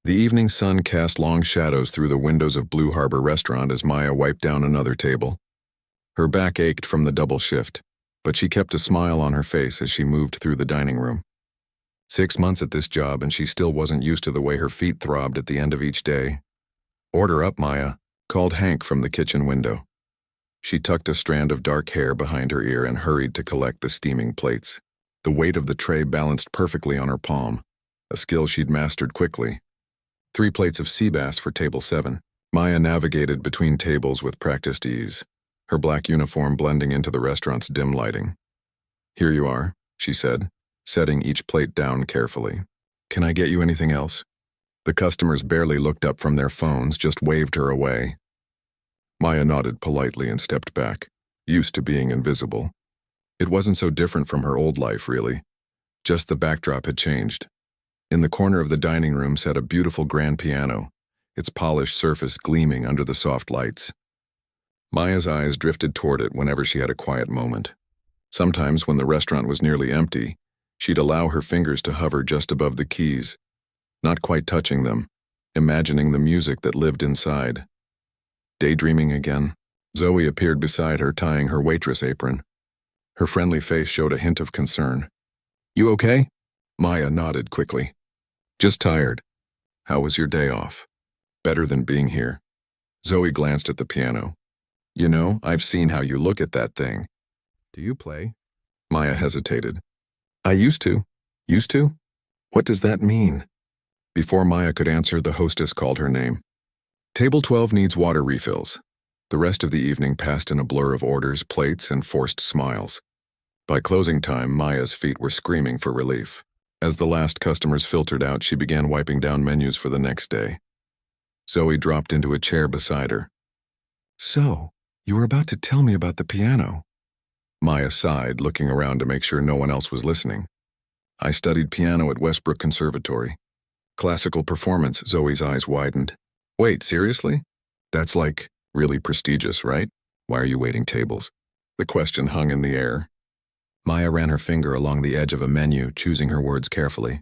The evening sun cast long shadows through the windows of Blue Harbor Restaurant as Maya wiped down another table. Her back ached from the double shift, but she kept a smile on her face as she moved through the dining room. 6 months at this job and she still wasn't used to the way her feet throbbed at the end of each day. "Order up, Maya," called Hank from the kitchen window. She tucked a strand of dark hair behind her ear and hurried to collect the steaming plates. The weight of the tray balanced perfectly on her palm, a skill she'd mastered quickly. 3 plates of sea bass for table 7. Maya navigated between tables with practiced ease, her black uniform blending into the restaurant's dim lighting. "Here you are," she said, setting each plate down carefully. "Can I get you anything else?" The customers barely looked up from their phones, just waved her away. Maya nodded politely and stepped back, used to being invisible. It wasn't so different from her old life, really. Just the backdrop had changed. In the corner of the dining room sat a beautiful grand piano, its polished surface gleaming under the soft lights. Maya's eyes drifted toward it whenever she had a quiet moment. Sometimes, when the restaurant was nearly empty, she'd allow her fingers to hover just above the keys, not quite touching them, imagining the music that lived inside. Daydreaming again, Zoe appeared beside her, tying her waitress apron. Her friendly face showed a hint of concern. "You okay?" Maya nodded quickly. "Just tired. How was your day off?" "Better than being here." Zoe glanced at the piano. "You know, I've seen how you look at that thing." "Do you play?" Maya hesitated. "I used to." "Used to? What does that mean?" Before Maya could answer, the hostess called her name. "Table 12 needs water refills." The rest of the evening passed in a blur of orders, plates, and forced smiles. By closing time, Maya's feet were screaming for relief. As the last customers filtered out, she began wiping down menus for the next day. Zoe dropped into a chair beside her. "So, you were about to tell me about the piano." Maya sighed, looking around to make sure no one else was listening. "I studied piano at Westbrook Conservatory." "Classical performance," Zoe's eyes widened. "Wait, seriously? That's like really prestigious, right? Why are you waiting tables?" The question hung in the air. Maya ran her finger along the edge of a menu, choosing her words carefully.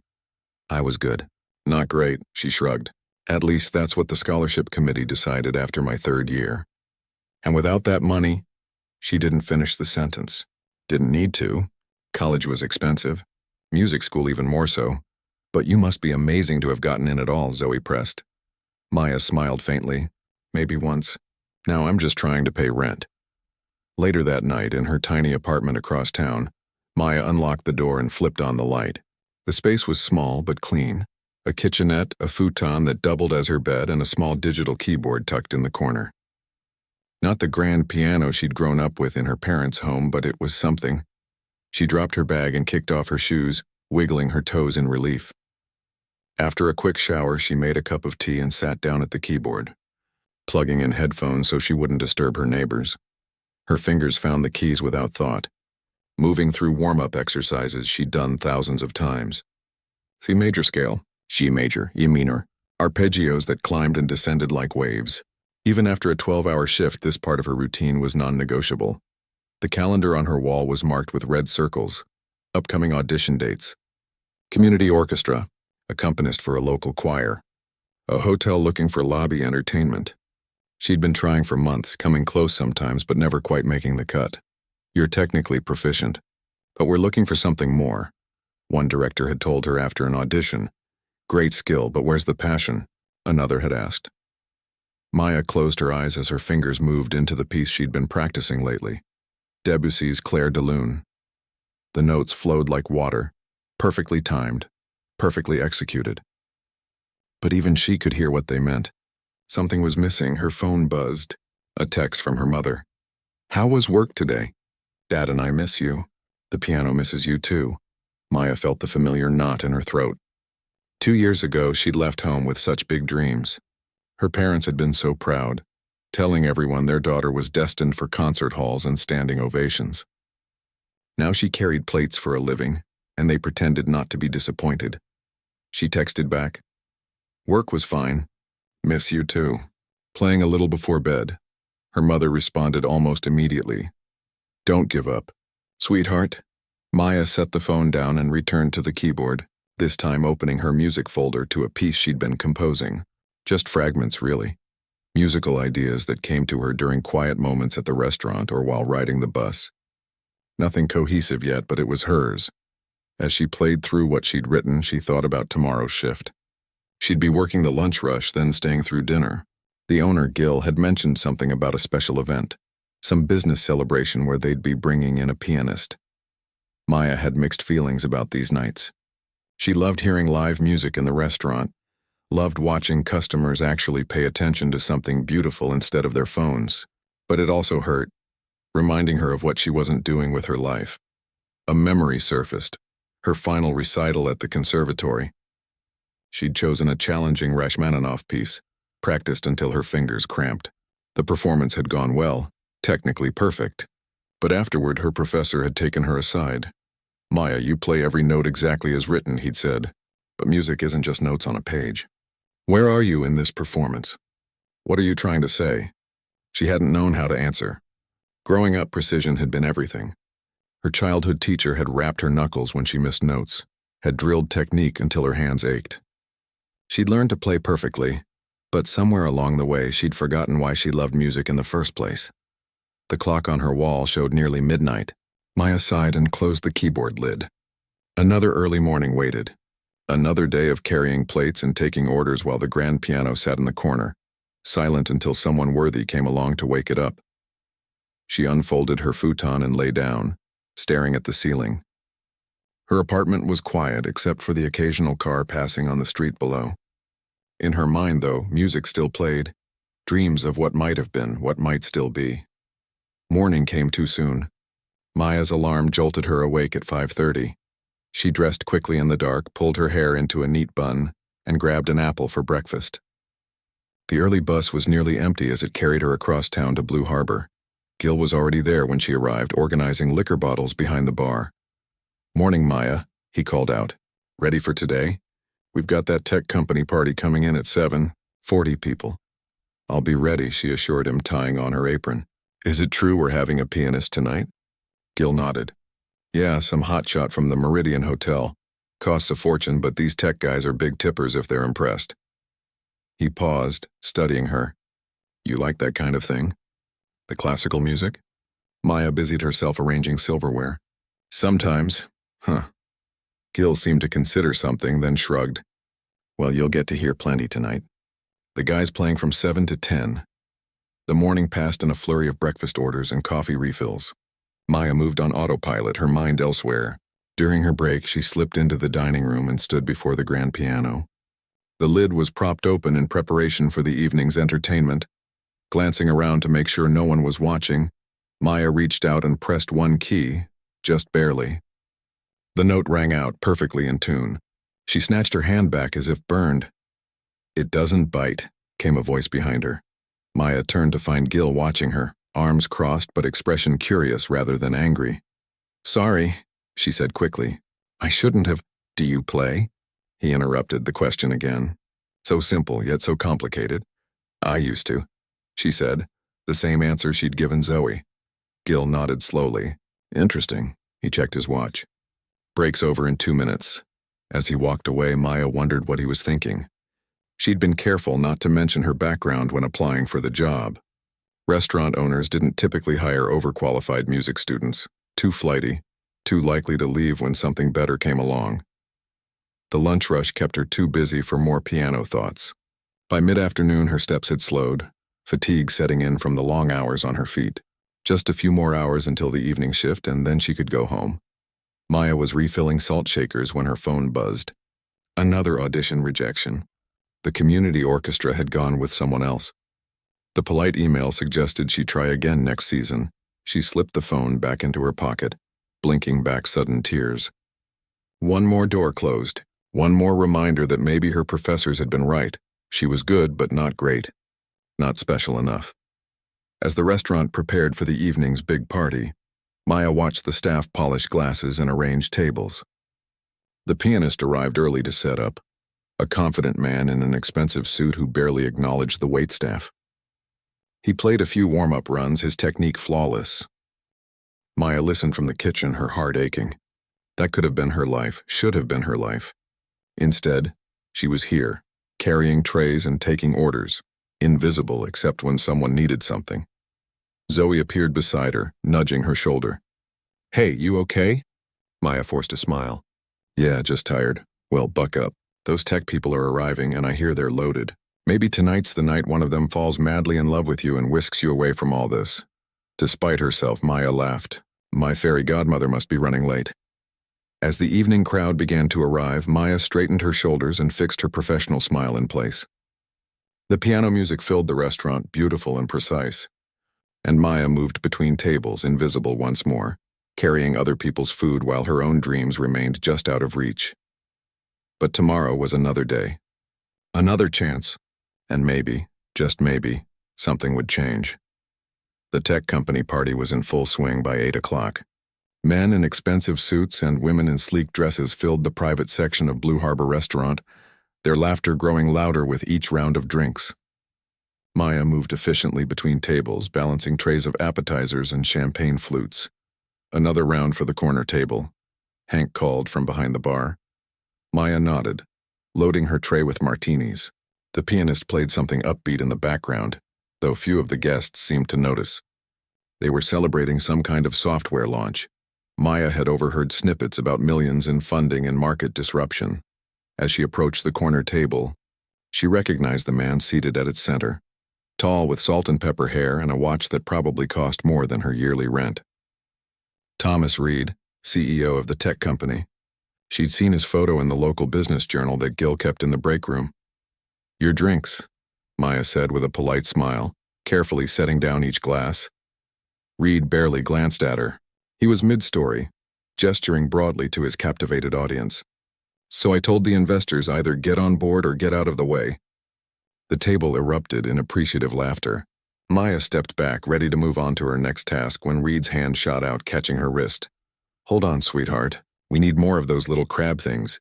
"I was good." "Not great," she shrugged. "At least that's what the scholarship committee decided after my 3rd year. And without that money," she didn't finish the sentence. "Didn't need to. College was expensive. Music school even more so. But you must be amazing to have gotten in at all," Zoe pressed. Maya smiled faintly. "Maybe once. Now I'm just trying to pay rent." Later that night, in her tiny apartment across town, Maya unlocked the door and flipped on the light. The space was small but clean. A kitchenette, a futon that doubled as her bed, and a small digital keyboard tucked in the corner. Not the grand piano she'd grown up with in her parents' home, but it was something. She dropped her bag and kicked off her shoes, wiggling her toes in relief. After a quick shower, she made a cup of tea and sat down at the keyboard, plugging in headphones so she wouldn't disturb her neighbors. Her fingers found the keys without thought, moving through warm-up exercises she'd done thousands of times. C major scale, G major, E minor, arpeggios that climbed and descended like waves. Even after a 12-hour shift, this part of her routine was non-negotiable. The calendar on her wall was marked with red circles, upcoming audition dates. Community orchestra, accompanist for a local choir. A hotel looking for lobby entertainment. She'd been trying for months, coming close sometimes, but never quite making the cut. "You're technically proficient, but we're looking for something more," one director had told her after an audition. "Great skill, but where's the passion?" another had asked. Maya closed her eyes as her fingers moved into the piece she'd been practicing lately. Debussy's Clair de Lune. The notes flowed like water, perfectly timed, perfectly executed. But even she could hear what they meant. Something was missing. Her phone buzzed. A text from her mother. "How was work today?" "Dad and I miss you. The piano misses you too." Maya felt the familiar knot in her throat. 2 years ago, she'd left home with such big dreams. Her parents had been so proud, telling everyone their daughter was destined for concert halls and standing ovations. Now she carried plates for a living, and they pretended not to be disappointed. She texted back, "Work was fine. Miss you too." Playing a little before bed, her mother responded almost immediately, "Don't give up. Sweetheart." Maya set the phone down and returned to the keyboard. this time opening her music folder to a piece she'd been composing. Just fragments, really. Musical ideas that came to her during quiet moments at the restaurant or while riding the bus. Nothing cohesive yet, but it was hers. As she played through what she'd written, she thought about tomorrow's shift. She'd be working the lunch rush, then staying through dinner. The owner, Gil, had mentioned something about a special event, some business celebration where they'd be bringing in a pianist. Maya had mixed feelings about these nights. She loved hearing live music in the restaurant, loved watching customers actually pay attention to something beautiful instead of their phones, but it also hurt, reminding her of what she wasn't doing with her life. A memory surfaced, her final recital at the conservatory. She'd chosen a challenging Rachmaninoff piece, practiced until her fingers cramped. The performance had gone well, technically perfect, but afterward her professor had taken her aside. "Maya, you play every note exactly as written," he'd said, "but music isn't just notes on a page. Where are you in this performance? What are you trying to say?" She hadn't known how to answer. Growing up, precision had been everything. Her childhood teacher had rapped her knuckles when she missed notes, had drilled technique until her hands ached. She'd learned to play perfectly, but somewhere along the way she'd forgotten why she loved music in the first place. The clock on her wall showed nearly midnight. Maya sighed and closed the keyboard lid. Another early morning waited. Another day of carrying plates and taking orders while the grand piano sat in the corner, silent until someone worthy came along to wake it up. She unfolded her futon and lay down, staring at the ceiling. Her apartment was quiet except for the occasional car passing on the street below. In her mind, though, music still played, dreams of what might have been, what might still be. Morning came too soon. Maya's alarm jolted her awake at 5:30. She dressed quickly in the dark, pulled her hair into a neat bun, and grabbed an apple for breakfast. The early bus was nearly empty as it carried her across town to Blue Harbor. Gil was already there when she arrived, organizing liquor bottles behind the bar. "Morning, Maya," he called out. "Ready for today? We've got that tech company party coming in at 7, 40 people. "I'll be ready," she assured him, tying on her apron. "Is it true we're having a pianist tonight?" Gil nodded. "Yeah, some hotshot from the Meridian Hotel. Costs a fortune, but these tech guys are big tippers if they're impressed." He paused, studying her. "You like that kind of thing? The classical music?" Maya busied herself arranging silverware. "Sometimes. Huh." Gil seemed to consider something, then shrugged. "Well, you'll get to hear plenty tonight. The guy's playing from 7 to 10. The morning passed in a flurry of breakfast orders and coffee refills. Maya moved on autopilot, her mind elsewhere. During her break, she slipped into the dining room and stood before the grand piano. The lid was propped open in preparation for the evening's entertainment. Glancing around to make sure no one was watching, Maya reached out and pressed one key, just barely. The note rang out, perfectly in tune. She snatched her hand back as if burned. "It doesn't bite," came a voice behind her. Maya turned to find Gil watching her, arms crossed but expression curious rather than angry. "Sorry," she said quickly. "I shouldn't have—" "Do you play?" He interrupted the question again. So simple, yet so complicated. "I used to," she said, the same answer she'd given Zoe. Gil nodded slowly. "Interesting." He checked his watch. "Break's over in 2 minutes." As he walked away, Maya wondered what he was thinking. She'd been careful not to mention her background when applying for the job. Restaurant owners didn't typically hire overqualified music students, too flighty, too likely to leave when something better came along. The lunch rush kept her too busy for more piano thoughts. By mid-afternoon, her steps had slowed, fatigue setting in from the long hours on her feet. Just a few more hours until the evening shift, and then she could go home. Maya was refilling salt shakers when her phone buzzed. Another audition rejection. The community orchestra had gone with someone else. The polite email suggested she try again next season. She slipped the phone back into her pocket, blinking back sudden tears. One more door closed. One more reminder that maybe her professors had been right. She was good, but not great. Not special enough. As the restaurant prepared for the evening's big party, Maya watched the staff polish glasses and arrange tables. The pianist arrived early to set up, a confident man in an expensive suit who barely acknowledged the waitstaff. He played a few warm-up runs, his technique flawless. Maya listened from the kitchen, her heart aching. That could have been her life, should have been her life. Instead, she was here, carrying trays and taking orders, invisible except when someone needed something. Zoe appeared beside her, nudging her shoulder. "Hey, you okay?" Maya forced a smile. "Yeah, just tired. Well, buck up. Those tech people are arriving, and I hear they're loaded. Maybe tonight's the night one of them falls madly in love with you and whisks you away from all this." Despite herself, Maya laughed. My fairy godmother must be running late. As the evening crowd began to arrive, Maya straightened her shoulders and fixed her professional smile in place. The piano music filled the restaurant, beautiful and precise. And Maya moved between tables, invisible once more, carrying other people's food while her own dreams remained just out of reach. But tomorrow was another day. Another chance. And maybe, just maybe, something would change. The tech company party was in full swing by 8 o'clock. Men in expensive suits and women in sleek dresses filled the private section of Blue Harbor Restaurant, their laughter growing louder with each round of drinks. Maya moved efficiently between tables, balancing trays of appetizers and champagne flutes. "Another round for the corner table," Hank called from behind the bar. Maya nodded, loading her tray with martinis. The pianist played something upbeat in the background, though few of the guests seemed to notice. They were celebrating some kind of software launch. Maya had overheard snippets about millions in funding and market disruption. As she approached the corner table, she recognized the man seated at its center, tall with salt and pepper hair and a watch that probably cost more than her yearly rent. Thomas Reed, CEO of the tech company. She'd seen his photo in the local business journal that Gil kept in the break room. "Your drinks," Maya said with a polite smile, carefully setting down each glass. Reed barely glanced at her. He was mid-story, gesturing broadly to his captivated audience. "So I told the investors either get on board or get out of the way." The table erupted in appreciative laughter. Maya stepped back, ready to move on to her next task when Reed's hand shot out, catching her wrist. "Hold on, sweetheart. We need more of those little crab things."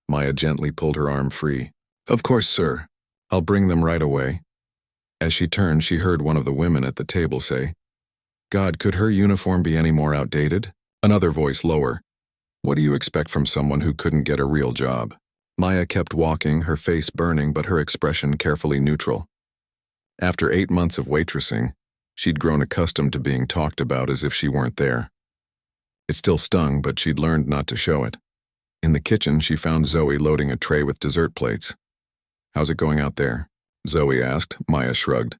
Maya gently pulled her arm free. "Of course, sir. I'll bring them right away." As she turned, she heard one of the women at the table say, "God, could her uniform be any more outdated?" Another voice lower. "What do you expect from someone who couldn't get a real job?" Maya kept walking, her face burning but her expression carefully neutral. After 8 months of waitressing, she'd grown accustomed to being talked about as if she weren't there. It still stung, but she'd learned not to show it. In the kitchen, she found Zoe loading a tray with dessert plates. "How's it going out there?" Zoe asked. Maya shrugged.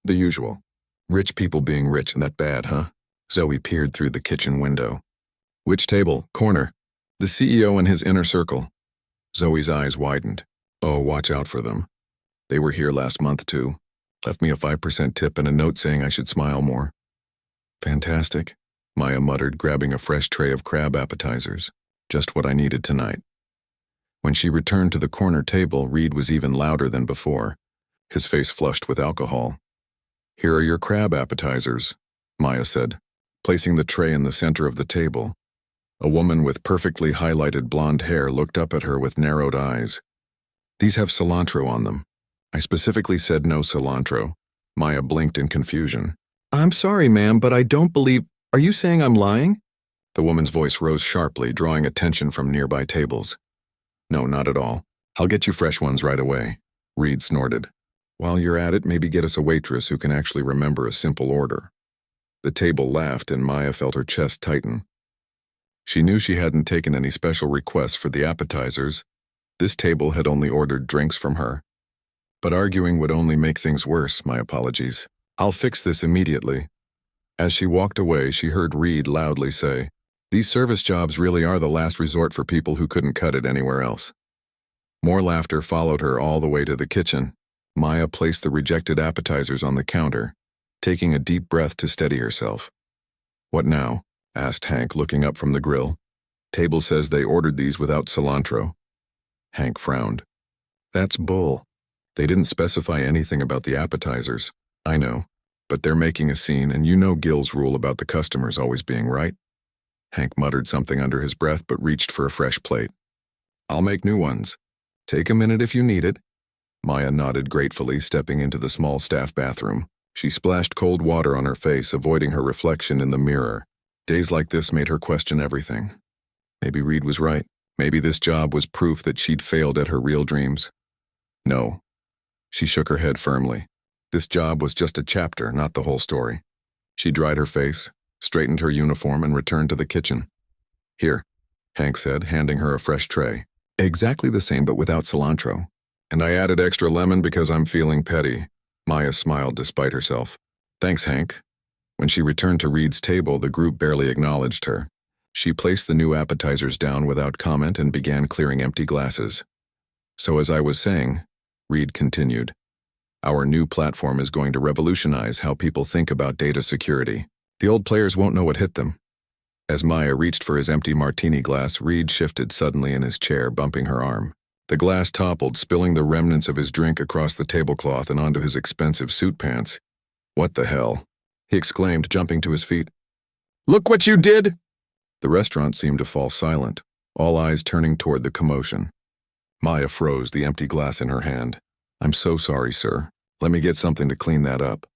"The usual. Rich people being rich, and that bad, huh?" Zoe peered through the kitchen window. "Which table? Corner?" "The CEO and his inner circle." Zoe's eyes widened. "Oh, watch out for them. They were here last month, too. Left me a 5% tip and a note saying I should smile more." "Fantastic," Maya muttered, grabbing a fresh tray of crab appetizers. "Just what I needed tonight." When she returned to the corner table, Reed was even louder than before, his face flushed with alcohol. "Here are your crab appetizers," Maya said, placing the tray in the center of the table. A woman with perfectly highlighted blonde hair looked up at her with narrowed eyes. "These have cilantro on them." "I specifically said no cilantro." Maya blinked in confusion. "I'm sorry, ma'am, but I don't believe— Are you saying I'm lying?" The woman's voice rose sharply, drawing attention from nearby tables. "No, not at all. I'll get you fresh ones right away," Reed snorted. "While you're at it, maybe get us a waitress who can actually remember a simple order." The table laughed and Maya felt her chest tighten. She knew she hadn't taken any special requests for the appetizers. This table had only ordered drinks from her. But arguing would only make things worse. "My apologies. I'll fix this immediately." As she walked away, she heard Reed loudly say, "These service jobs really are the last resort for people who couldn't cut it anywhere else." More laughter followed her all the way to the kitchen. Maya placed the rejected appetizers on the counter, taking a deep breath to steady herself. "What now?" asked Hank, looking up from the grill. "Table says they ordered these without cilantro." Hank frowned. "That's bull. They didn't specify anything about the appetizers." "I know, but they're making a scene, and you know Gil's rule about the customers always being right." Hank muttered something under his breath but reached for a fresh plate. "I'll make new ones. Take a minute if you need it." Maya nodded gratefully, stepping into the small staff bathroom. She splashed cold water on her face, avoiding her reflection in the mirror. Days like this made her question everything. Maybe Reed was right. Maybe this job was proof that she'd failed at her real dreams. No. She shook her head firmly. This job was just a chapter, not the whole story. She dried her face, straightened her uniform, and returned to the kitchen. Here, Hank said, handing her a fresh tray. Exactly the same, but without cilantro. And I added extra lemon because I'm feeling petty. Maya smiled despite herself. Thanks, Hank. When she returned to Reed's table, the group barely acknowledged her. She placed the new appetizers down without comment and began clearing empty glasses. So as I was saying, Reed continued, our new platform is going to revolutionize how people think about data security. The old players won't know what hit them. As Maya reached for his empty martini glass, Reed shifted suddenly in his chair, bumping her arm. The glass toppled, spilling the remnants of his drink across the tablecloth and onto his expensive suit pants. What the hell? He exclaimed, jumping to his feet. Look what you did! The restaurant seemed to fall silent, all eyes turning toward the commotion. Maya froze, the empty glass in her hand. I'm so sorry, sir. Let me get something to clean that up.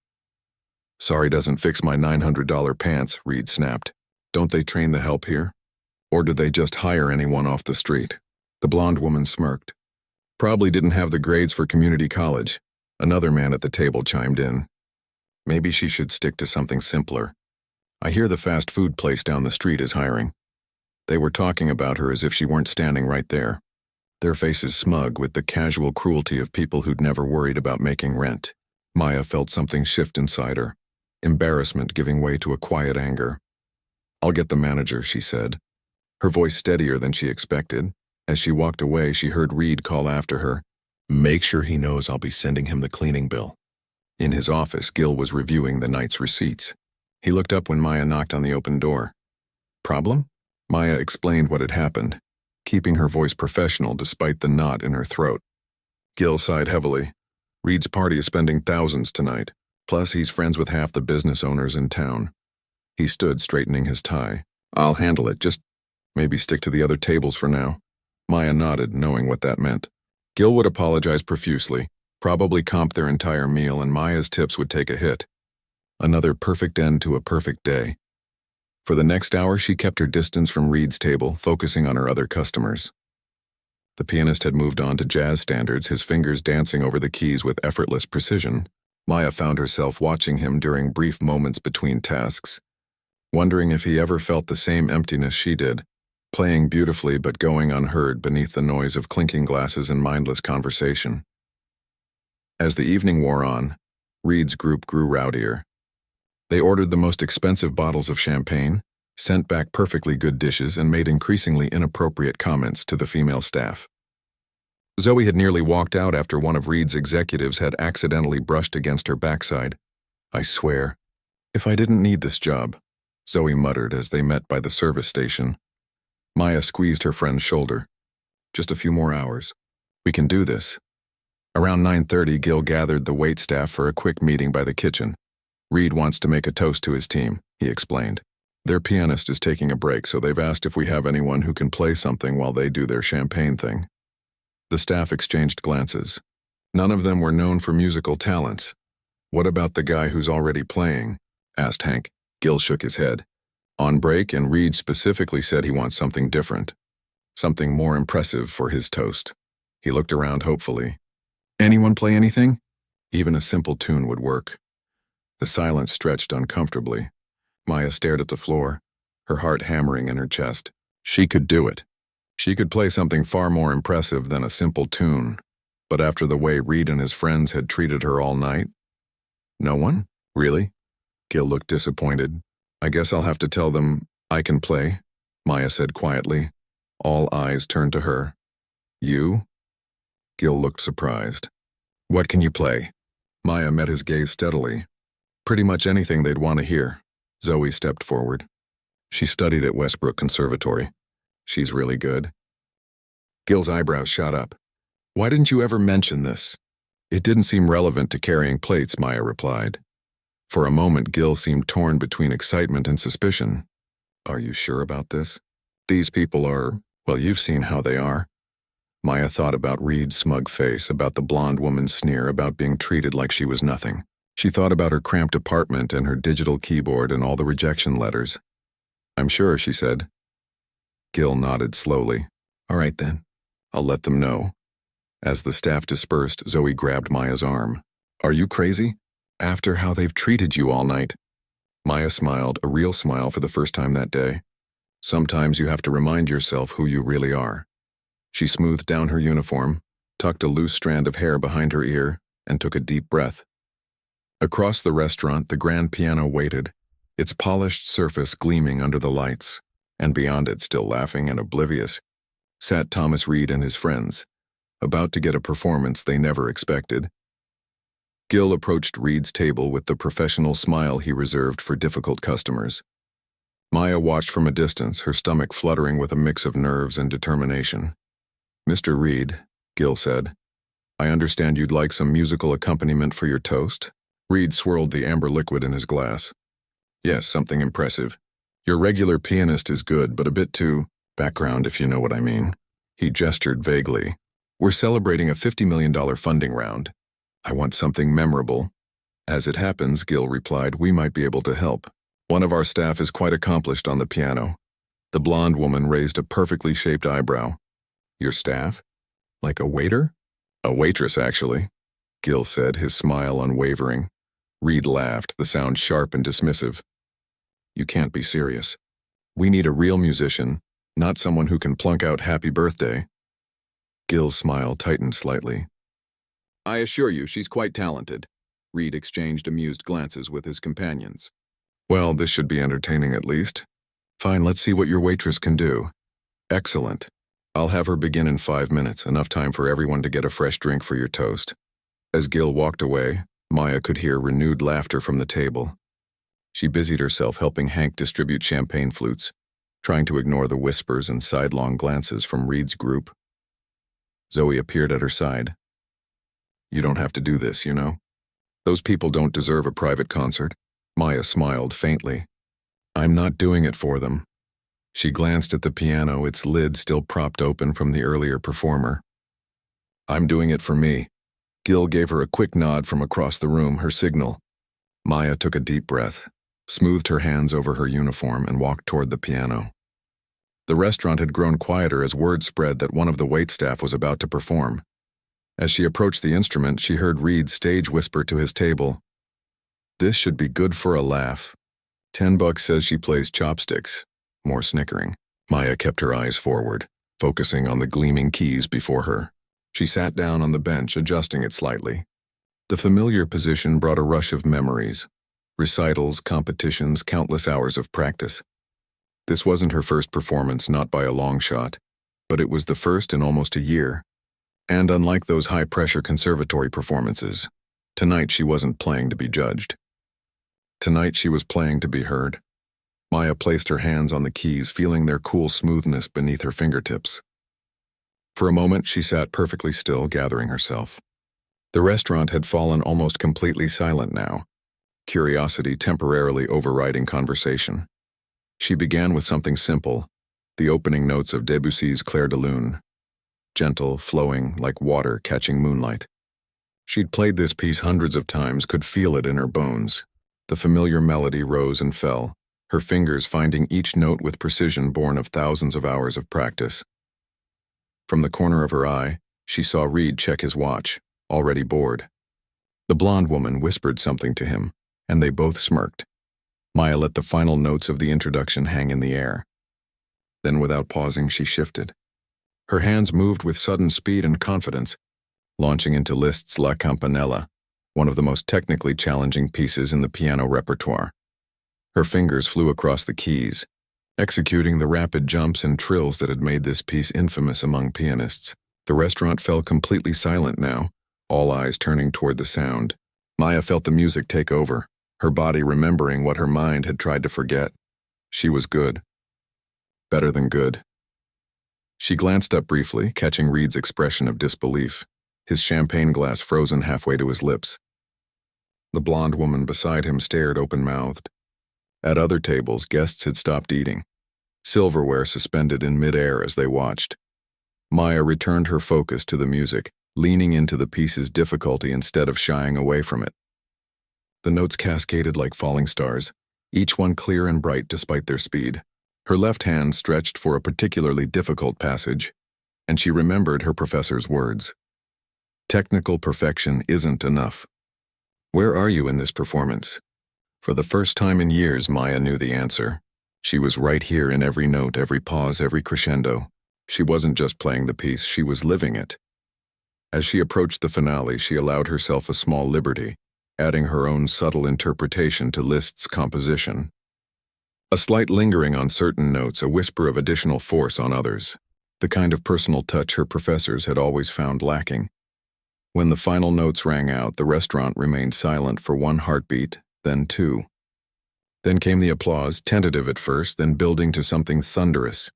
Sorry doesn't fix my $900 pants, Reed snapped. Don't they train the help here? Or do they just hire anyone off the street? The blonde woman smirked. Probably didn't have the grades for community college. Another man at the table chimed in. Maybe she should stick to something simpler. I hear the fast food place down the street is hiring. They were talking about her as if she weren't standing right there. Their faces smug with the casual cruelty of people who'd never worried about making rent. Maya felt something shift inside her, embarrassment giving way to a quiet anger. I'll get the manager, she said, her voice steadier than she expected. As she walked away, she heard Reed call after her, make sure he knows I'll be sending him the cleaning bill. In his office, Gil was reviewing the night's receipts. He looked up when Maya knocked on the open door. Problem? Maya explained what had happened, keeping her voice professional despite the knot in her throat. Gil sighed heavily. Reed's party is spending thousands tonight, plus he's friends with half the business owners in town. He stood straightening his tie. I'll handle it, just maybe stick to the other tables for now. Maya nodded, knowing what that meant. Gil would apologize profusely, probably comp their entire meal, and Maya's tips would take a hit. Another perfect end to a perfect day. For the next hour, she kept her distance from Reed's table, focusing on her other customers. The pianist had moved on to jazz standards, his fingers dancing over the keys with effortless precision. Maya found herself watching him during brief moments between tasks, wondering if he ever felt the same emptiness she did, playing beautifully but going unheard beneath the noise of clinking glasses and mindless conversation. As the evening wore on, Reed's group grew rowdier. They ordered the most expensive bottles of champagne, sent back perfectly good dishes, and made increasingly inappropriate comments to the female staff. Zoe had nearly walked out after one of Reed's executives had accidentally brushed against her backside. I swear, if I didn't need this job, Zoe muttered as they met by the service station. Maya squeezed her friend's shoulder. Just a few more hours. We can do this. Around 9:30, Gil gathered the wait staff for a quick meeting by the kitchen. Reed wants to make a toast to his team, he explained. Their pianist is taking a break, so they've asked if we have anyone who can play something while they do their champagne thing. The staff exchanged glances. None of them were known for musical talents. What about the guy who's already playing? Asked Hank. Gil shook his head. On break, and Reed specifically said he wants something different. Something more impressive for his toast. He looked around hopefully. Anyone play anything? Even a simple tune would work. The silence stretched uncomfortably. Maya stared at the floor, her heart hammering in her chest. She could do it. She could play something far more impressive than a simple tune. But after the way Reed and his friends had treated her all night? No one? Really? Gil looked disappointed. I guess I'll have to tell them I can play, Maya said quietly. All eyes turned to her. You? Gil looked surprised. What can you play? Maya met his gaze steadily. Pretty much anything they'd want to hear. Zoe stepped forward. She studied at Westbrook Conservatory. She's really good. Gil's eyebrows shot up. Why didn't you ever mention this? It didn't seem relevant to carrying plates, Maya replied. For a moment, Gil seemed torn between excitement and suspicion. Are you sure about this? These people are, well, you've seen how they are. Maya thought about Reed's smug face, about the blonde woman's sneer, about being treated like she was nothing. She thought about her cramped apartment and her digital keyboard and all the rejection letters. I'm sure, she said. Gil nodded slowly. All right then, I'll let them know. As the staff dispersed, Zoe grabbed Maya's arm. Are you crazy? After how they've treated you all night. Maya smiled, a real smile for the first time that day. Sometimes you have to remind yourself who you really are. She smoothed down her uniform, tucked a loose strand of hair behind her ear, and took a deep breath. Across the restaurant, the grand piano waited, its polished surface gleaming under the lights, and beyond it, still laughing and oblivious, sat Thomas Reed and his friends, about to get a performance they never expected. Gil approached Reed's table with the professional smile he reserved for difficult customers. Maya watched from a distance, her stomach fluttering with a mix of nerves and determination. Mr. Reed, Gil said, I understand you'd like some musical accompaniment for your toast? Reed swirled the amber liquid in his glass. Yes, something impressive. Your regular pianist is good, but a bit too background, if you know what I mean. He gestured vaguely. We're celebrating a $50 million funding round. I want something memorable. As it happens, Gil replied, we might be able to help. One of our staff is quite accomplished on the piano. The blonde woman raised a perfectly shaped eyebrow. Your staff? Like a waiter? A waitress, actually, Gil said, his smile unwavering. Reed laughed, the sound sharp and dismissive. You can't be serious. We need a real musician, not someone who can plunk out happy birthday. Gil's smile tightened slightly. I assure you, she's quite talented. Reed exchanged amused glances with his companions. Well, this should be entertaining at least. Fine, let's see what your waitress can do. Excellent. I'll have her begin in 5 minutes, enough time for everyone to get a fresh drink for your toast. As Gil walked away, Maya could hear renewed laughter from the table. She busied herself helping Hank distribute champagne flutes, trying to ignore the whispers and sidelong glances from Reed's group. Zoe appeared at her side. You don't have to do this, you know. Those people don't deserve a private concert. Maya smiled faintly. I'm not doing it for them. She glanced at the piano, its lid still propped open from the earlier performer. I'm doing it for me. Gil gave her a quick nod from across the room, her signal. Maya took a deep breath, smoothed her hands over her uniform, and walked toward the piano. The restaurant had grown quieter as word spread that one of the waitstaff was about to perform. As she approached the instrument, she heard Reed stage whisper to his table, This should be good for a laugh. $10 says she plays chopsticks. More snickering. Maya kept her eyes forward, focusing on the gleaming keys before her. She sat down on the bench, adjusting it slightly. The familiar position brought a rush of memories. Recitals, competitions, countless hours of practice. This wasn't her first performance, not by a long shot, but it was the first in almost a year. And unlike those high-pressure conservatory performances, tonight she wasn't playing to be judged. Tonight she was playing to be heard. Maya placed her hands on the keys, feeling their cool smoothness beneath her fingertips. For a moment, she sat perfectly still, gathering herself. The restaurant had fallen almost completely silent now, curiosity temporarily overriding conversation. She began with something simple, the opening notes of Debussy's Clair de Lune, gentle, flowing, like water catching moonlight. She'd played this piece hundreds of times, could feel it in her bones. The familiar melody rose and fell, her fingers finding each note with precision born of thousands of hours of practice. From the corner of her eye, she saw Reed check his watch, already bored. The blonde woman whispered something to him, and they both smirked. Maya let the final notes of the introduction hang in the air. Then, without pausing, she shifted. Her hands moved with sudden speed and confidence, launching into Liszt's La Campanella, one of the most technically challenging pieces in the piano repertoire. Her fingers flew across the keys, executing the rapid jumps and trills that had made this piece infamous among pianists. The restaurant fell completely silent now, all eyes turning toward the sound. Maya felt the music take over, her body remembering what her mind had tried to forget. She was good. Better than good. She glanced up briefly, catching Reed's expression of disbelief, his champagne glass frozen halfway to his lips. The blonde woman beside him stared open-mouthed. At other tables, guests had stopped eating, silverware suspended in midair as they watched. Maya returned her focus to the music, leaning into the piece's difficulty instead of shying away from it. The notes cascaded like falling stars, each one clear and bright despite their speed. Her left hand stretched for a particularly difficult passage, and she remembered her professor's words. Technical perfection isn't enough. Where are you in this performance? For the first time in years, Maya knew the answer. She was right here in every note, every pause, every crescendo. She wasn't just playing the piece, she was living it. As she approached the finale, she allowed herself a small liberty, adding her own subtle interpretation to Liszt's composition. A slight lingering on certain notes, a whisper of additional force on others. The kind of personal touch her professors had always found lacking. When the final notes rang out, the restaurant remained silent for one heartbeat, then two. Then came the applause, tentative at first, then building to something thunderous.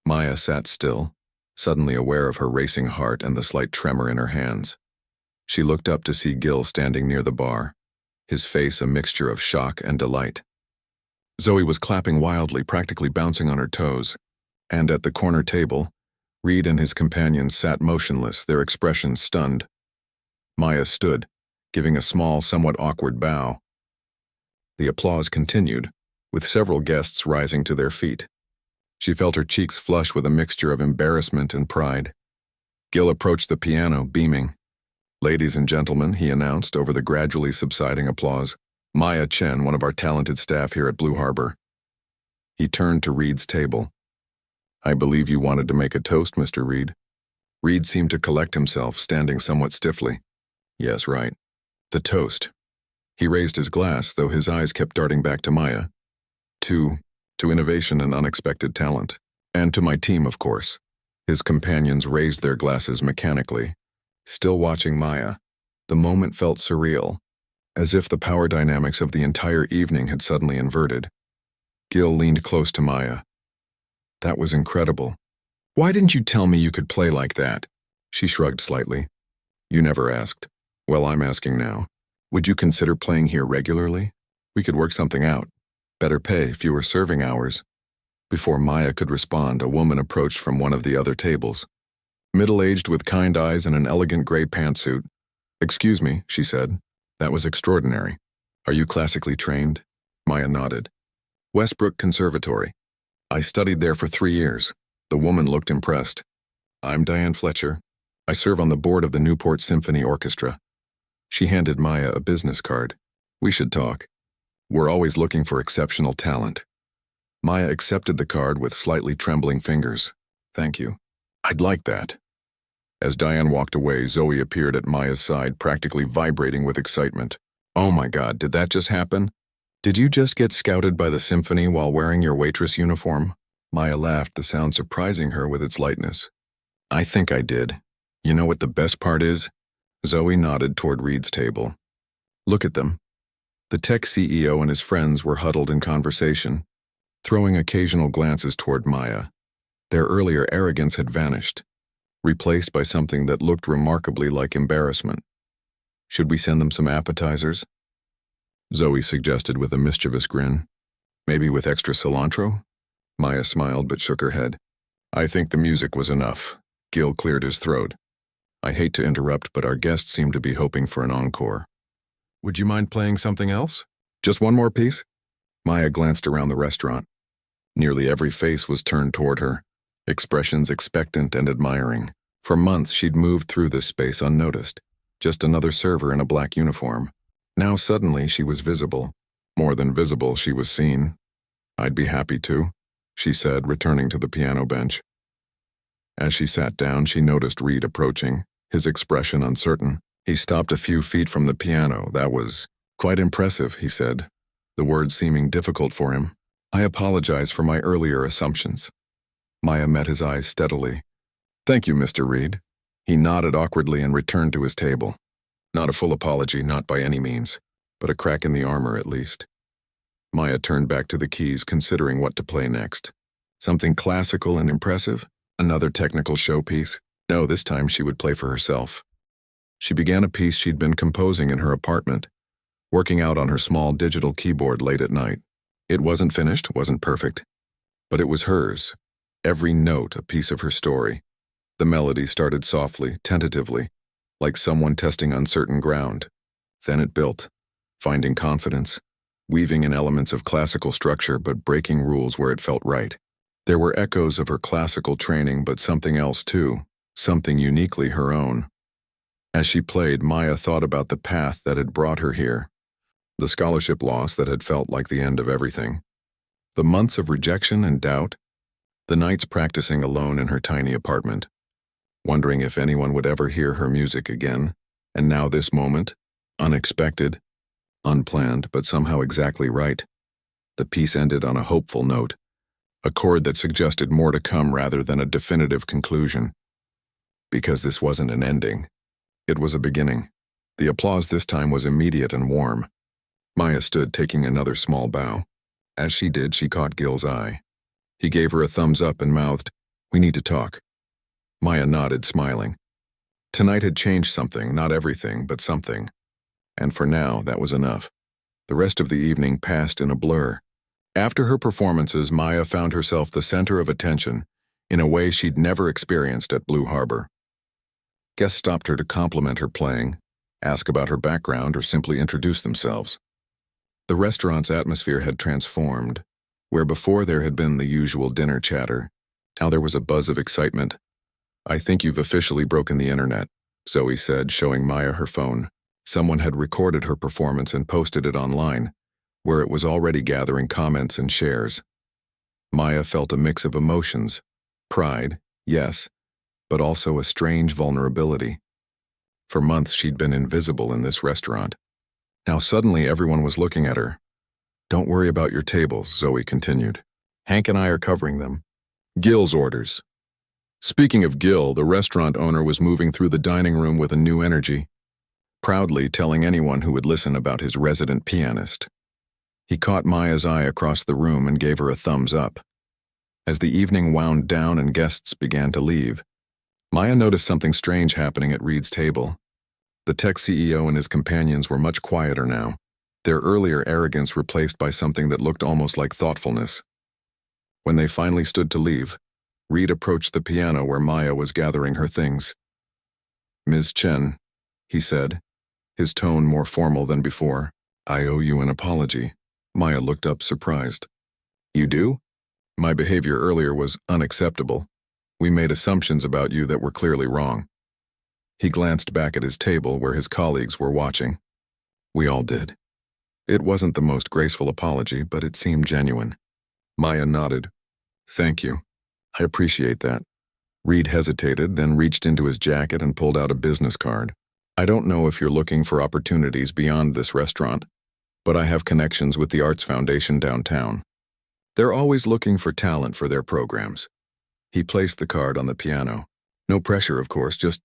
Maya sat still, suddenly aware of her racing heart and the slight tremor in her hands. She looked up to see Gil standing near the bar, his face a mixture of shock and delight. Zoe was clapping wildly, practically bouncing on her toes, and at the corner table, Reed and his companions sat motionless, their expressions stunned. Maya stood, giving a small, somewhat awkward bow. The applause continued, with several guests rising to their feet. She felt her cheeks flush with a mixture of embarrassment and pride. Gil approached the piano, beaming. "Ladies and gentlemen," he announced over the gradually subsiding applause, "Maya Chen, one of our talented staff here at Blue Harbor." He turned to Reed's table. "I believe you wanted to make a toast, Mr. Reed." Reed seemed to collect himself, standing somewhat stiffly. "Yes, right. The toast." He raised his glass, though his eyes kept darting back to Maya. To innovation and unexpected talent. And to my team, of course." His companions raised their glasses mechanically, still watching Maya. The moment felt surreal, as if the power dynamics of the entire evening had suddenly inverted. Gil leaned close to Maya. "That was incredible. Why didn't you tell me you could play like that?" She shrugged slightly. "You never asked. Well, I'm asking now. Would you consider playing here regularly? We could work something out. Better pay, fewer serving hours." Before Maya could respond, a woman approached from one of the other tables. Middle-aged with kind eyes and an elegant gray pantsuit. "Excuse me," she said. "That was extraordinary. Are you classically trained?" Maya nodded. "Westbrook Conservatory. I studied there for 3 years." The woman looked impressed. "I'm Diane Fletcher. I serve on the board of the Newport Symphony Orchestra." She handed Maya a business card. "We should talk. We're always looking for exceptional talent." Maya accepted the card with slightly trembling fingers. "Thank you. I'd like that." As Diane walked away, Zoe appeared at Maya's side, practically vibrating with excitement. "Oh my God, did that just happen? Did you just get scouted by the symphony while wearing your waitress uniform?" Maya laughed, the sound surprising her with its lightness. "I think I did. You know what the best part is?" Zoe nodded toward Reed's table. "Look at them." The tech CEO and his friends were huddled in conversation, throwing occasional glances toward Maya. Their earlier arrogance had vanished, replaced by something that looked remarkably like embarrassment. "Should we send them some appetizers?" Zoe suggested with a mischievous grin. "Maybe with extra cilantro?" Maya smiled but shook her head. "I think the music was enough." Gil cleared his throat. "I hate to interrupt, but our guests seem to be hoping for an encore. Would you mind playing something else? Just one more piece?" Maya glanced around the restaurant. Nearly every face was turned toward her, expressions expectant and admiring. For months she'd moved through this space unnoticed, just another server in a black uniform. Now suddenly she was visible. More than visible, she was seen. "I'd be happy to," she said, returning to the piano bench. As she sat down, she noticed Reed approaching, his expression uncertain. He stopped a few feet from the piano. "That was quite impressive," he said, the words seeming difficult for him. "I apologize for my earlier assumptions." Maya met his eyes steadily. "Thank you, Mr. Reed." He nodded awkwardly and returned to his table. Not a full apology, not by any means, but a crack in the armor at least. Maya turned back to the keys, considering what to play next. Something classical and impressive? Another technical showpiece? No, this time she would play for herself. She began a piece she'd been composing in her apartment, working out on her small digital keyboard late at night. It wasn't finished, wasn't perfect, but it was hers. Every note a piece of her story. The melody started softly, tentatively, like someone testing uncertain ground. Then it built, finding confidence, weaving in elements of classical structure but breaking rules where it felt right. There were echoes of her classical training, but something else too, something uniquely her own. As she played, Maya thought about the path that had brought her here, the scholarship loss that had felt like the end of everything, the months of rejection and doubt, the nights practicing alone in her tiny apartment, wondering if anyone would ever hear her music again, and now this moment, unexpected, unplanned, but somehow exactly right. The piece ended on a hopeful note, a chord that suggested more to come rather than a definitive conclusion. Because this wasn't an ending. It was a beginning. The applause this time was immediate and warm. Maya stood taking another small bow. As she did, she caught Gil's eye. He gave her a thumbs up and mouthed, "We need to talk." Maya nodded, smiling. Tonight had changed something, not everything, but something. And for now, that was enough. The rest of the evening passed in a blur. After her performances, Maya found herself the center of attention in a way she'd never experienced at Blue Harbor. Guests stopped her to compliment her playing, ask about her background, or simply introduce themselves. The restaurant's atmosphere had transformed. Where before there had been the usual dinner chatter, now there was a buzz of excitement. "I think you've officially broken the internet," Zoe said, showing Maya her phone. Someone had recorded her performance and posted it online, where it was already gathering comments and shares. Maya felt a mix of emotions. Pride, yes, but also a strange vulnerability. For months she'd been invisible in this restaurant. Now suddenly everyone was looking at her. "Don't worry about your tables," Zoe continued. "Hank and I are covering them." Gil's orders. Speaking of Gil, the restaurant owner was moving through the dining room with a new energy, proudly telling anyone who would listen about his resident pianist. He caught Maya's eye across the room and gave her a thumbs up. As the evening wound down and guests began to leave, Maya noticed something strange happening at Reed's table. The tech CEO and his companions were much quieter now, their earlier arrogance replaced by something that looked almost like thoughtfulness. When they finally stood to leave, Reed approached the piano where Maya was gathering her things. "Ms. Chen," he said, his tone more formal than before, "I owe you an apology." Maya looked up, surprised. "You do? My behavior earlier was unacceptable. We made assumptions about you that were clearly wrong." He glanced back at his table where his colleagues were watching. "We all did." It wasn't the most graceful apology, but it seemed genuine. Maya nodded. "Thank you. I appreciate that." Reed hesitated, then reached into his jacket and pulled out a business card. "I don't know if you're looking for opportunities beyond this restaurant, but I have connections with the Arts Foundation downtown. They're always looking for talent for their programs." He placed the card on the piano. No pressure, of course, just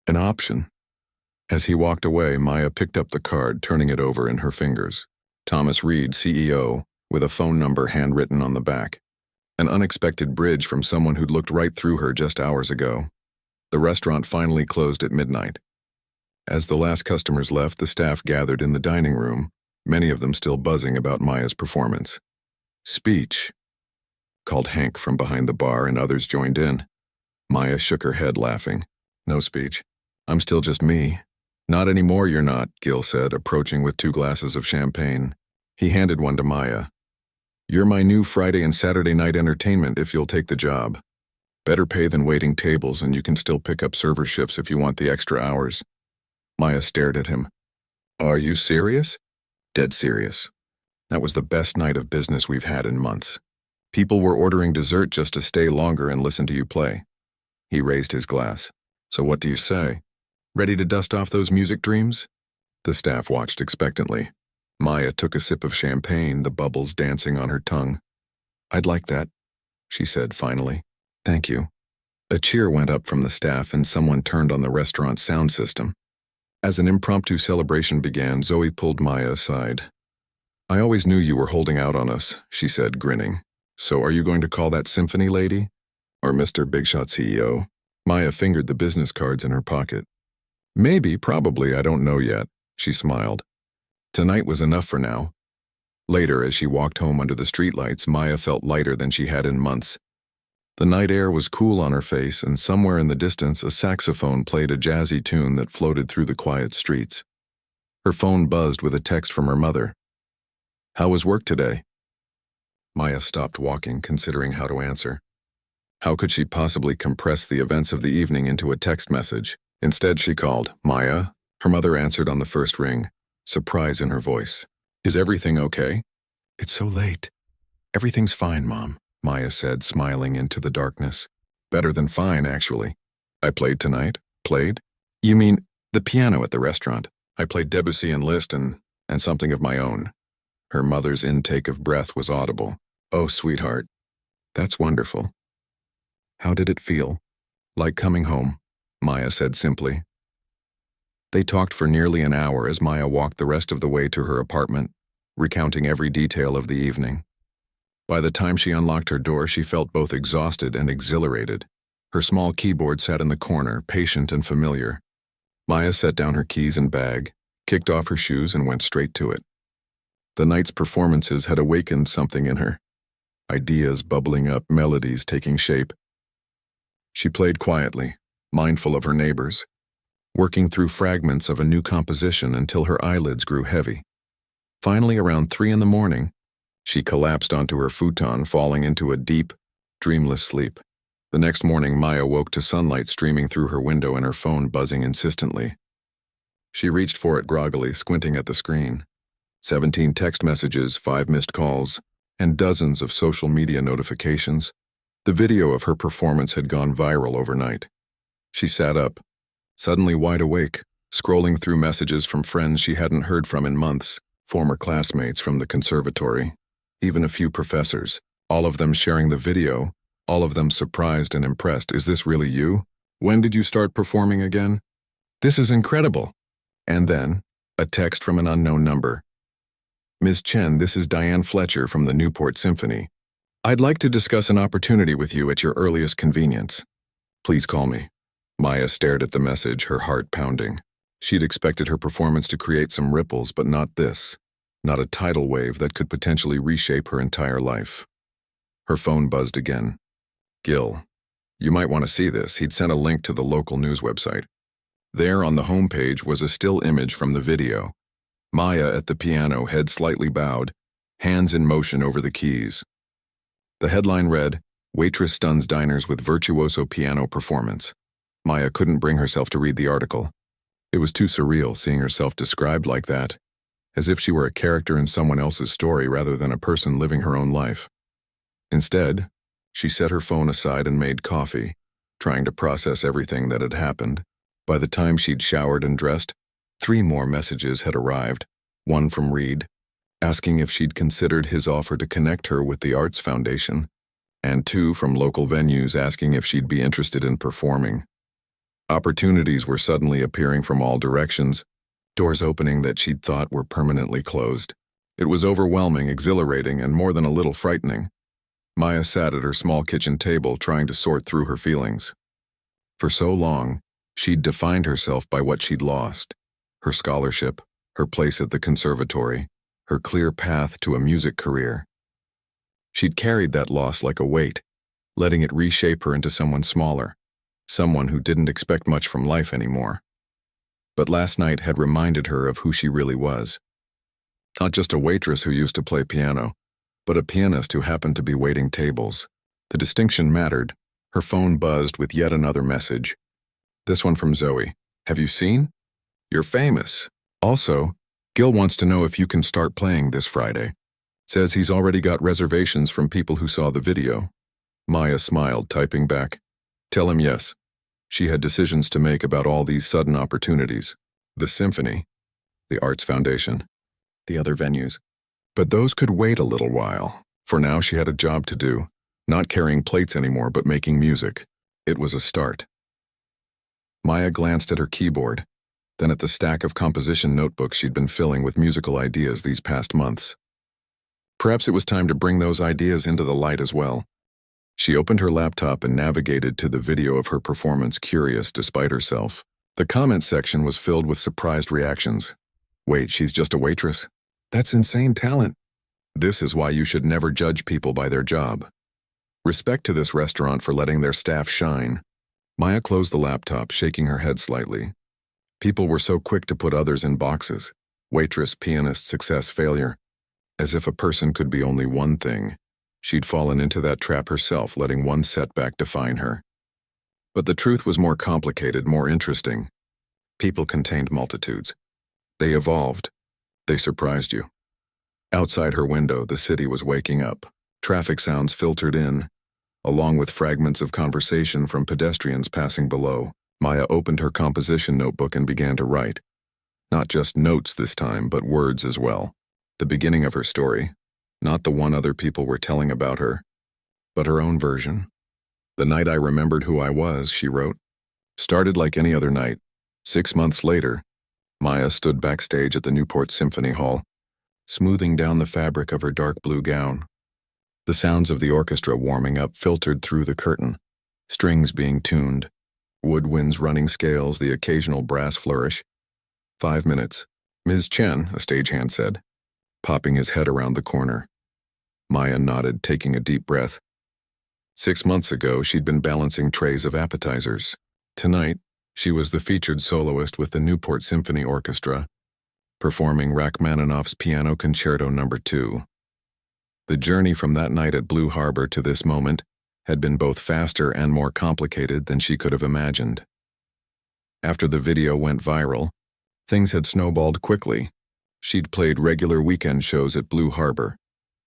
an option. As he walked away, Maya picked up the card, turning it over in her fingers. Thomas Reed, CEO, with a phone number handwritten on the back. An unexpected bridge from someone who'd looked right through her just hours ago. The restaurant finally closed at midnight. As the last customers left, the staff gathered in the dining room, many of them still buzzing about Maya's performance. "Speech," called Hank from behind the bar, and others joined in. Maya shook her head, laughing. "No speech. I'm still just me." "Not anymore, you're not," Gil said, approaching with 2 glasses of champagne. He handed one to Maya. "You're my new Friday and Saturday night entertainment if you'll take the job. Better pay than waiting tables, and you can still pick up server shifts if you want the extra hours." Maya stared at him. "Are you serious?" "Dead serious. That was the best night of business we've had in months. People were ordering dessert just to stay longer and listen to you play." He raised his glass. "So what do you say? Ready to dust off those music dreams?" The staff watched expectantly. Maya took a sip of champagne, the bubbles dancing on her tongue. "I'd like that," she said finally. "Thank you." A cheer went up from the staff and someone turned on the restaurant's sound system. As an impromptu celebration began, Zoe pulled Maya aside. "I always knew you were holding out on us," she said, grinning. "So are you going to call that Symphony Lady? Or Mr. Bigshot CEO?" Maya fingered the business cards in her pocket. "Maybe, probably, I don't know yet," she smiled. Tonight was enough for now. Later, as she walked home under the streetlights, Maya felt lighter than she had in months. The night air was cool on her face, and somewhere in the distance a saxophone played a jazzy tune that floated through the quiet streets. Her phone buzzed with a text from her mother. "How was work today?" Maya stopped walking, considering how to answer. How could she possibly compress the events of the evening into a text message? Instead, she called. "Maya?" Her mother answered on the first ring, surprise in her voice. "Is everything okay?" "It's so late." "Everything's fine, Mom," Maya said, smiling into the darkness. "Better than fine, actually. I played tonight." "Played? You mean the piano at the restaurant. I played Debussy and Liszt and something of my own." Her mother's intake of breath was audible. "Oh, sweetheart. That's wonderful. How did it feel?" "Like coming home," Maya said simply. They talked for nearly an hour as Maya walked the rest of the way to her apartment, recounting every detail of the evening. By the time she unlocked her door, she felt both exhausted and exhilarated. Her small keyboard sat in the corner, patient and familiar. Maya set down her keys and bag, kicked off her shoes, and went straight to it. The night's performances had awakened something in her. Ideas bubbling up, melodies taking shape. She played quietly, mindful of her neighbors, working through fragments of a new composition until her eyelids grew heavy. Finally, around 3 in the morning, she collapsed onto her futon, falling into a deep, dreamless sleep. The next morning, Maya woke to sunlight streaming through her window and her phone buzzing insistently. She reached for it groggily, squinting at the screen. 17 text messages, 5 missed calls, and dozens of social media notifications. The video of her performance had gone viral overnight. She sat up, suddenly wide awake, scrolling through messages from friends she hadn't heard from in months, former classmates from the conservatory, even a few professors, all of them sharing the video, all of them surprised and impressed. "Is this really you? When did you start performing again? This is incredible." And then, a text from an unknown number. "Ms. Chen, this is Diane Fletcher from the Newport Symphony. I'd like to discuss an opportunity with you at your earliest convenience. Please call me." Maya stared at the message, her heart pounding. She'd expected her performance to create some ripples, but not this. Not a tidal wave that could potentially reshape her entire life. Her phone buzzed again. "Gil, you might want to see this." He'd sent a link to the local news website. There on the homepage was a still image from the video. Maya at the piano, head slightly bowed, hands in motion over the keys. The headline read, "Waitress stuns diners with virtuoso piano performance." Maya couldn't bring herself to read the article. It was too surreal seeing herself described like that, as if she were a character in someone else's story rather than a person living her own life. Instead, she set her phone aside and made coffee, trying to process everything that had happened. By the time she'd showered and dressed, 3 more messages had arrived, one from Reed, asking if she'd considered his offer to connect her with the Arts Foundation, and 2 from local venues asking if she'd be interested in performing. Opportunities were suddenly appearing from all directions, doors opening that she'd thought were permanently closed. It was overwhelming, exhilarating, and more than a little frightening. Maya sat at her small kitchen table trying to sort through her feelings. For so long, she'd defined herself by what she'd lost: her scholarship, her place at the conservatory, her clear path to a music career. She'd carried that loss like a weight, letting it reshape her into someone smaller, someone who didn't expect much from life anymore. But last night had reminded her of who she really was. Not just a waitress who used to play piano, but a pianist who happened to be waiting tables. The distinction mattered. Her phone buzzed with yet another message. This one from Zoe. "Have you seen? You're famous. Also, Gil wants to know if you can start playing this Friday. Says he's already got reservations from people who saw the video." Maya smiled, typing back, "Tell him yes." She had decisions to make about all these sudden opportunities. The symphony, the Arts Foundation, the other venues. But those could wait a little while. For now, she had a job to do, not carrying plates anymore, but making music. It was a start. Maya glanced at her keyboard, then at the stack of composition notebooks she'd been filling with musical ideas these past months. Perhaps it was time to bring those ideas into the light as well. She opened her laptop and navigated to the video of her performance, curious despite herself. The comments section was filled with surprised reactions. "Wait, she's just a waitress? That's insane talent. This is why you should never judge people by their job. Respect to this restaurant for letting their staff shine." Maya closed the laptop, shaking her head slightly. People were so quick to put others in boxes: waitress, pianist, success, failure. As if a person could be only one thing. She'd fallen into that trap herself, letting one setback define her. But the truth was more complicated, more interesting. People contained multitudes. They evolved. They surprised you. Outside her window, the city was waking up. Traffic sounds filtered in, along with fragments of conversation from pedestrians passing below. Maya opened her composition notebook and began to write. Not just notes this time, but words as well. The beginning of her story, not the one other people were telling about her, but her own version. The night I remembered who I was, she wrote. Started like any other night. 6 months later, Maya stood backstage at the Newport Symphony Hall, smoothing down the fabric of her dark blue gown. The sounds of the orchestra warming up filtered through the curtain, strings being tuned, woodwinds running scales, the occasional brass flourish. 5 minutes. Ms. Chen, a stagehand said, popping his head around the corner. Maya nodded, taking a deep breath. 6 months ago, she'd been balancing trays of appetizers. Tonight, she was the featured soloist with the Newport Symphony Orchestra, performing Rachmaninoff's Piano Concerto No. 2. The journey from that night at Blue Harbor to this moment had been both faster and more complicated than she could have imagined. After the video went viral, things had snowballed quickly. She'd played regular weekend shows at Blue Harbor,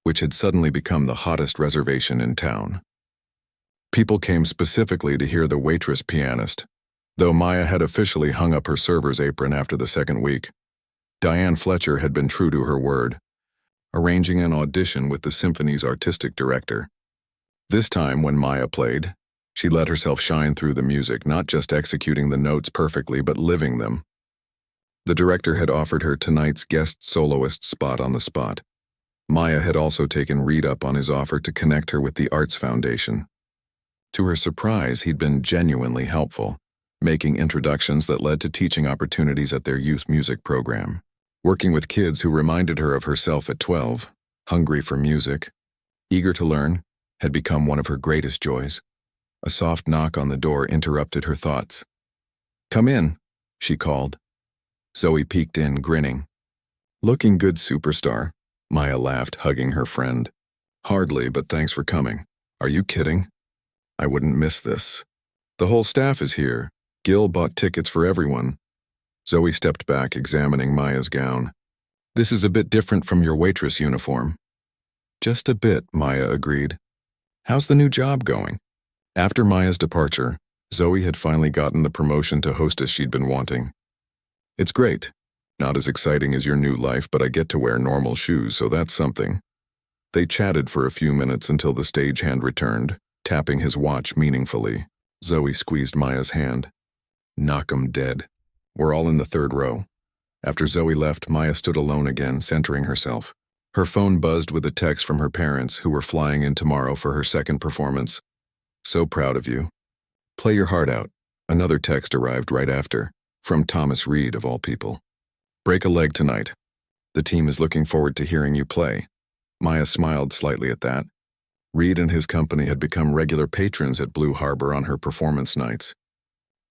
which had suddenly become the hottest reservation in town. People came specifically to hear the Waitress pianist, though Maya had officially hung up her server's apron after the second week. Diane Fletcher had been true to her word, arranging an audition with the symphony's artistic director. This time, when Maya played, she let herself shine through the music, not just executing the notes perfectly, but living them. The director had offered her tonight's guest soloist spot on the spot. Maya had also taken Reed up on his offer to connect her with the Arts Foundation. To her surprise, he'd been genuinely helpful, making introductions that led to teaching opportunities at their youth music program. Working with kids who reminded her of herself at 12, hungry for music, eager to learn, had become one of her greatest joys. A soft knock on the door interrupted her thoughts. "Come in," she called. Zoe peeked in, grinning. "Looking good, superstar," Maya laughed, hugging her friend. "Hardly, but thanks for coming. Are you kidding? I wouldn't miss this. The whole staff is here. Gil bought tickets for everyone." Zoe stepped back, examining Maya's gown. "This is a bit different from your waitress uniform." "Just a bit," Maya agreed. "How's the new job going?" After Maya's departure, Zoe had finally gotten the promotion to hostess she'd been wanting. "It's great. Not as exciting as your new life, but I get to wear normal shoes, so that's something." They chatted for a few minutes until the stagehand returned, tapping his watch meaningfully. Zoe squeezed Maya's hand. "Knock 'em dead. We're all in the third row." After Zoe left, Maya stood alone again, centering herself. Her phone buzzed with a text from her parents, who were flying in tomorrow for her second performance. "So proud of you. Play your heart out." Another text arrived right after, from Thomas Reed, of all people. "Break a leg tonight. The team is looking forward to hearing you play." Maya smiled slightly at that. Reed and his company had become regular patrons at Blue Harbor on her performance nights.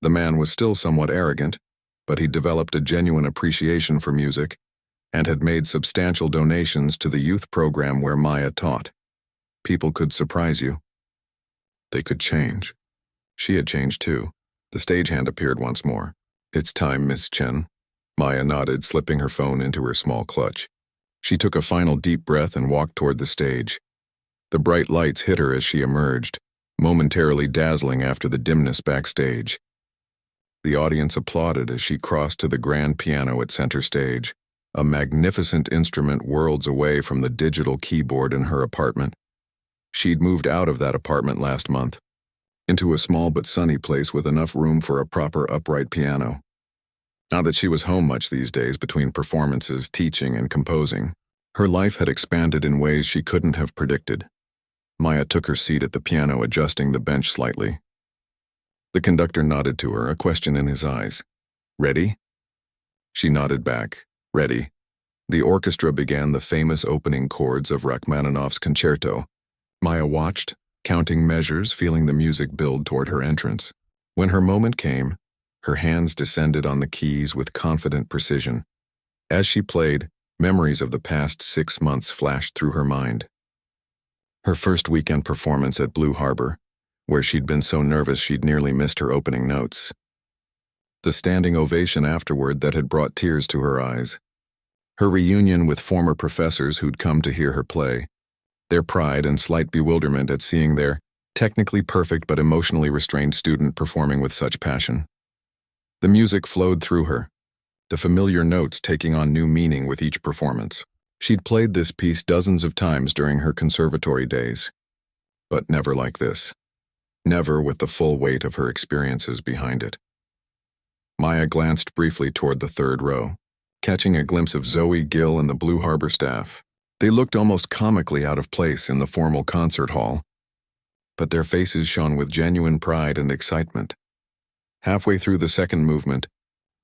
The man was still somewhat arrogant, but he'd developed a genuine appreciation for music and had made substantial donations to the youth program where Maya taught. People could surprise you. They could change. She had changed too. The stagehand appeared once more. "It's time, Miss Chen." Maya nodded, slipping her phone into her small clutch. She took a final deep breath and walked toward the stage. The bright lights hit her as she emerged, momentarily dazzling after the dimness backstage. The audience applauded as she crossed to the grand piano at center stage, a magnificent instrument worlds away from the digital keyboard in her apartment. She'd moved out of that apartment last month, into a small but sunny place with enough room for a proper upright piano. Not that she was home much these days between performances, teaching, and composing. Her life had expanded in ways she couldn't have predicted. Maya took her seat at the piano, adjusting the bench slightly. The conductor nodded to her, a question in his eyes. "Ready?" She nodded back. "Ready." The orchestra began the famous opening chords of Rachmaninoff's concerto. Maya watched, counting measures, feeling the music build toward her entrance. When her moment came, her hands descended on the keys with confident precision. As she played, memories of the past 6 months flashed through her mind. Her first weekend performance at Blue Harbor, where she'd been so nervous she'd nearly missed her opening notes. The standing ovation afterward that had brought tears to her eyes. Her reunion with former professors who'd come to hear her play. Their pride and slight bewilderment at seeing their technically perfect but emotionally restrained student performing with such passion. The music flowed through her, the familiar notes taking on new meaning with each performance. She'd played this piece dozens of times during her conservatory days, but never like this. Never with the full weight of her experiences behind it. Maya glanced briefly toward the third row, catching a glimpse of Zoe, Gil, and the Blue Harbor staff. They looked almost comically out of place in the formal concert hall, but their faces shone with genuine pride and excitement. Halfway through the second movement,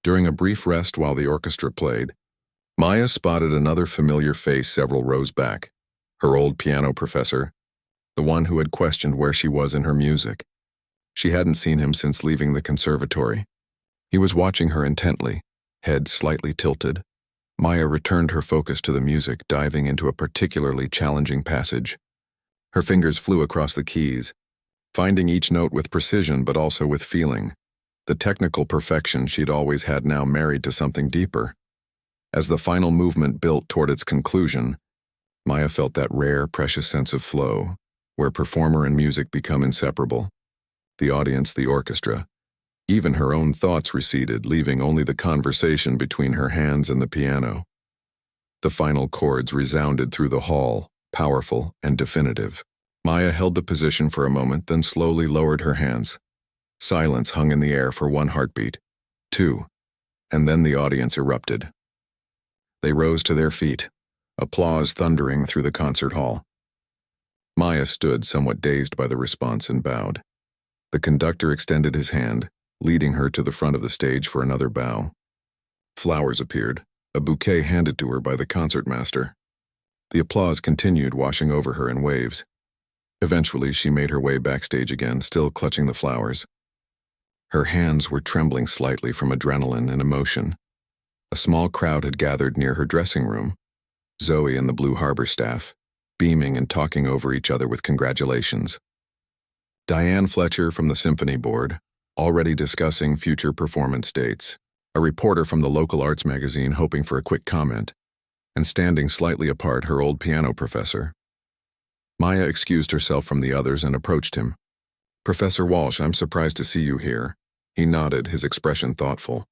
during a brief rest while the orchestra played, Maya spotted another familiar face several rows back, her old piano professor, the one who had questioned where she was in her music. She hadn't seen him since leaving the conservatory. He was watching her intently, head slightly tilted. Maya returned her focus to the music, diving into a particularly challenging passage. Her fingers flew across the keys, finding each note with precision but also with feeling. The technical perfection she'd always had now married to something deeper. As the final movement built toward its conclusion, Maya felt that rare, precious sense of flow, where performer and music become inseparable. The audience, the orchestra, even her own thoughts receded, leaving only the conversation between her hands and the piano. The final chords resounded through the hall, powerful and definitive. Maya held the position for a moment, then slowly lowered her hands. Silence hung in the air for one heartbeat, two, and then the audience erupted. They rose to their feet, applause thundering through the concert hall. Maya stood somewhat dazed by the response and bowed. The conductor extended his hand, leading her to the front of the stage for another bow. Flowers appeared, a bouquet handed to her by the concertmaster. The applause continued, washing over her in waves. Eventually, she made her way backstage again, still clutching the flowers. Her hands were trembling slightly from adrenaline and emotion. A small crowd had gathered near her dressing room, Zoe and the Blue Harbor staff, beaming and talking over each other with congratulations. Diane Fletcher from the Symphony Board, already discussing future performance dates, a reporter from the local arts magazine hoping for a quick comment, and standing slightly apart her old piano professor. Maya excused herself from the others and approached him. "Professor Walsh, I'm surprised to see you here." He nodded, his expression thoughtful.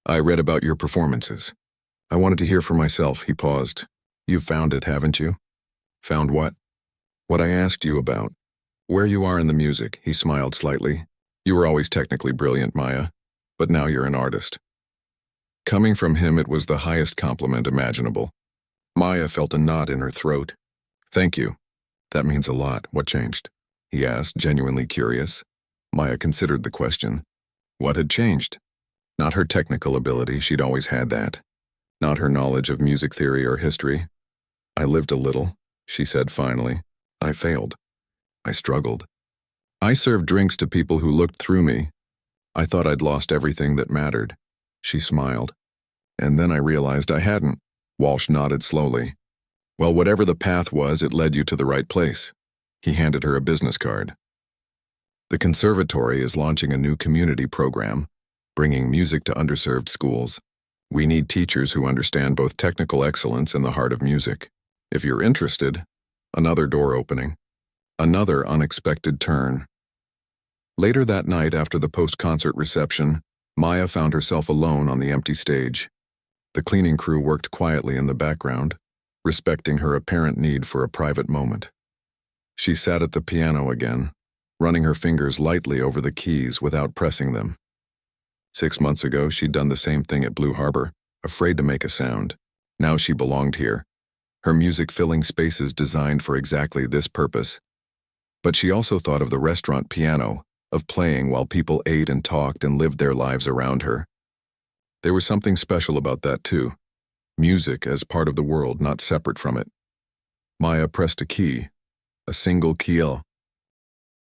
"I read about your performances. I wanted to hear for myself." He paused. "You've found it, haven't you?" "Found what?" "What I asked you about. Where you are in the music." He smiled slightly. "You were always technically brilliant, Maya, but now you're an artist." Coming from him, it was the highest compliment imaginable. Maya felt a knot in her throat. "Thank you. That means a lot. What changed?" he asked, genuinely curious. Maya considered the question. What had changed? Not her technical ability, she'd always had that. Not her knowledge of music theory or history. "I lived a little," she said finally. "I failed. I struggled. I served drinks to people who looked through me. I thought I'd lost everything that mattered." She smiled. "And then I realized I hadn't." Walsh nodded slowly. "Well, whatever the path was, it led you to the right place." He handed her a business card. "The conservatory is launching a new community program, bringing music to underserved schools. We need teachers who understand both technical excellence and the heart of music. If you're interested." Another door opening. Another unexpected turn. Later that night, after the post-concert reception, Maya found herself alone on the empty stage. The cleaning crew worked quietly in the background, respecting her apparent need for a private moment. She sat at the piano again, running her fingers lightly over the keys without pressing them. 6 months ago, she'd done the same thing at Blue Harbor, afraid to make a sound. Now she belonged here, her music filling spaces designed for exactly this purpose. But she also thought of the restaurant piano, of playing while people ate and talked and lived their lives around her. There was something special about that too. Music as part of the world, not separate from it. Maya pressed a key, a single key,